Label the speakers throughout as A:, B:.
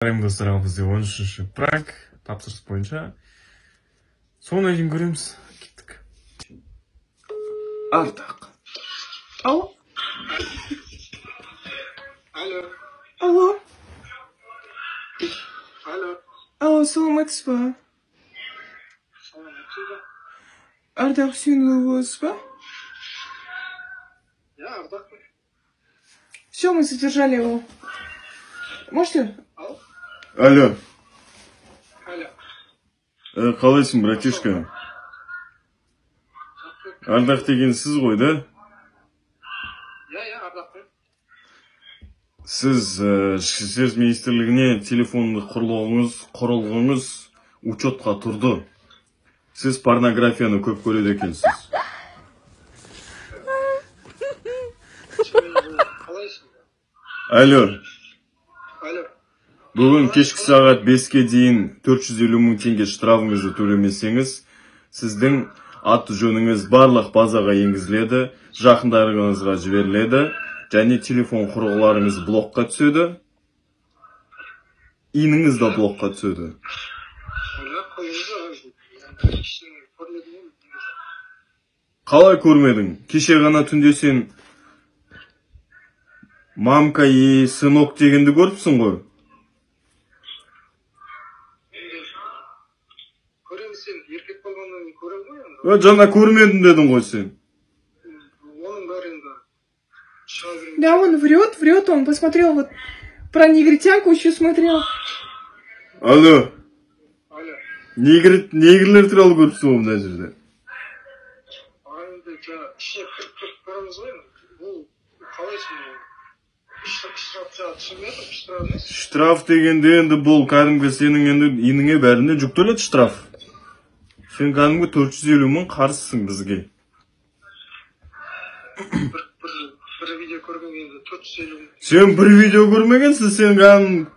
A: достар, бізде 13-ші пранк тапсырыс бойынша. Соңына дейін көреміз. Кеттік. Ардақ.
B: Алло.
C: Алло.
B: Алло.
C: Алло.
B: Алло, саламатсыз ба?
C: Саламатсыз ба?
B: Ардақ Хусейнұлы боласыз ба?
C: Я Ардақ.
B: Все, мы задержали его. Можете?
A: Алло.
C: Алло.
A: Қалайсың, братишка? Ардақ деген сіз ғой, да?
C: Я Ардақ.
A: Сіз ішкі істер министрлігіне телефонды құрылғыңыз учетқа тұрды. Сіз порнографияны көп көреді екенсіз. Алло.
C: Алло.
A: Бүгін кешкі сағат 5-ке дейін 450 мың теңге штрафыңызды төлемесеңіз, сіздің аты жөніңіз барлық базаға енгізіледі, жақындарыңызға жіберіледі, және телефон құрылғыларыңыз блокқа түседі, иіңіз да блокқа түседі. Қалай көрмедің? Кеше ғана түнде сен мамка и сынок дегенді көріпсің ғой?
C: Көрем сен, еркек болғаннан көрем ғой?
A: Жаңа көрмедім дедің ғой сен.
C: Оның бәрі енді шыға берем.
B: Да, он врет, он посмотрел вот про негритянку еще смотрел.
A: Алло.
C: Алло.
A: Негрлер туралы көріпсің ғой мына жерде.
C: Енді ішіне кіріп көреміз ғой. Бұл қалайсың ғой? Штраф түсірмедім, штраф емес.
A: Штраф дегенде енді бұл кәдімгі сенің енді иніңе бәріне жүктеледі штраф. Сен кәдімгі 450 мың қарсысың бізге.
C: Бір видео көрген енді 450 мың.
A: Сен бір видео көрмегенсің, сен кәдімгі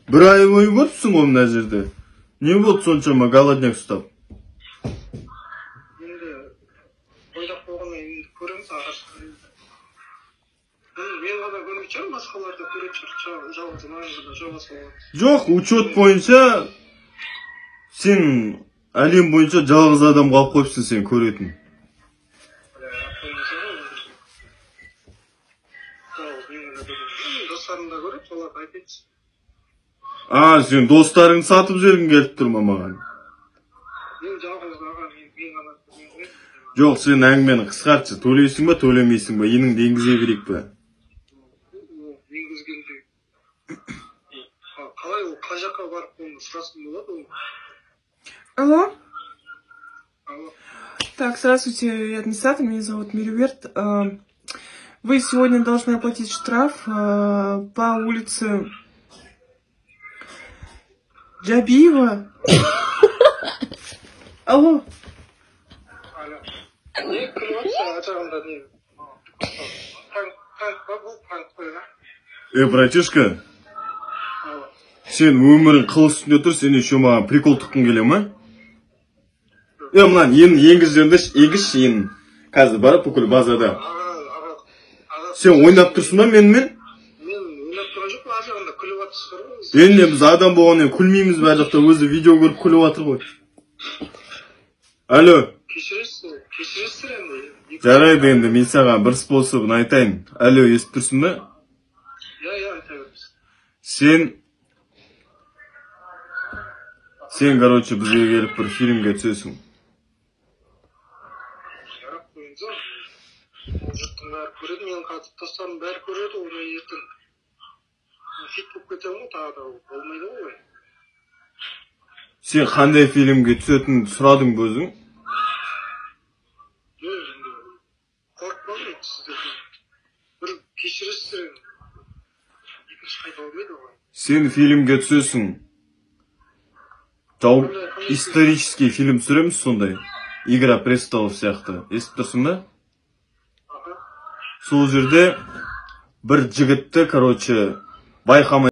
A: бір ай бойы көріпсің ғой мына жерде. Не болды соншама голодняк ұстап?
C: Енді ойдақ болғаннан енді көреміз ағашты. Мен ғана көрмей шығармын, басқаларды көріп жүр, жалғыз болған.
A: Жоқ, учет бойынша сен әлем бойынша жалғыз адам қалып қойыпсың сен көретін.
C: Достарым да көріп, соларды айтайыз.
A: Сен достарың сатып жібергің келіп тұр ма маған?
C: Мен жалғыз аға, мен ғана көрмеймін.
A: Жоқ, сен әңгімені қысқартшы, төлейсің ба, төлемейсің ба, еніңді енгізе берейік пе?
C: Енгізгенде қалай ол қай жаққа барып оны сұрасым болады ол?
B: Алло.
C: Алло.
B: Так, здравствуйте, администратор, меня зовут Мериверт. Вы сегодня должны оплатить штраф по улице Джабиева. Алло.
C: Алло. Не күліп отырсың, ажағында не? Пранк па бұл, пранк қой, да?
A: Братишка,
C: Алло.
A: сен өмірің қыл үстінде тұр, сен еще маған прикол тұққың келе ма? Мынан енгізші енін. Қазір барып бүкіл базада. Сен ойнап тұрсың ба менімен?
C: Мен ойнап тұрған жоқ, ажағында күліп отырсыздар ғой.
A: Енді біз адам болғаннан күлмейміз бе, жақта өзі видео көріп күліп жатыр ғой. Алло.
C: Кешіресіздер енді.
A: Жарайды енді, мен саған бір способын айтайын. Алло, естіп тұрсың ба?
C: Я айта береміз.
A: Сен, короче, бізге келіп бір фильмге түсесің.
C: Жарап қойыңыз ғой. Ол жұрттың бәрі көреді, менің қатып достарым бәрі көреді, оны ертең фит болып кетемін ғой, тағы да болмайды ғой.
A: Сен қандай фильмге түсетінін сұрадың ба өзің?
C: Енді қорықпадым сіздерден. Бір кешіресіздер енді. Екінші қайта болмайды ғой.
A: Сен фильмге түсесің. Исторический фильм түсіреміз сондай. Игра престолов сияқты. Естіп тұрсың ба? Сол жерде бір жігітті, короче, байқамай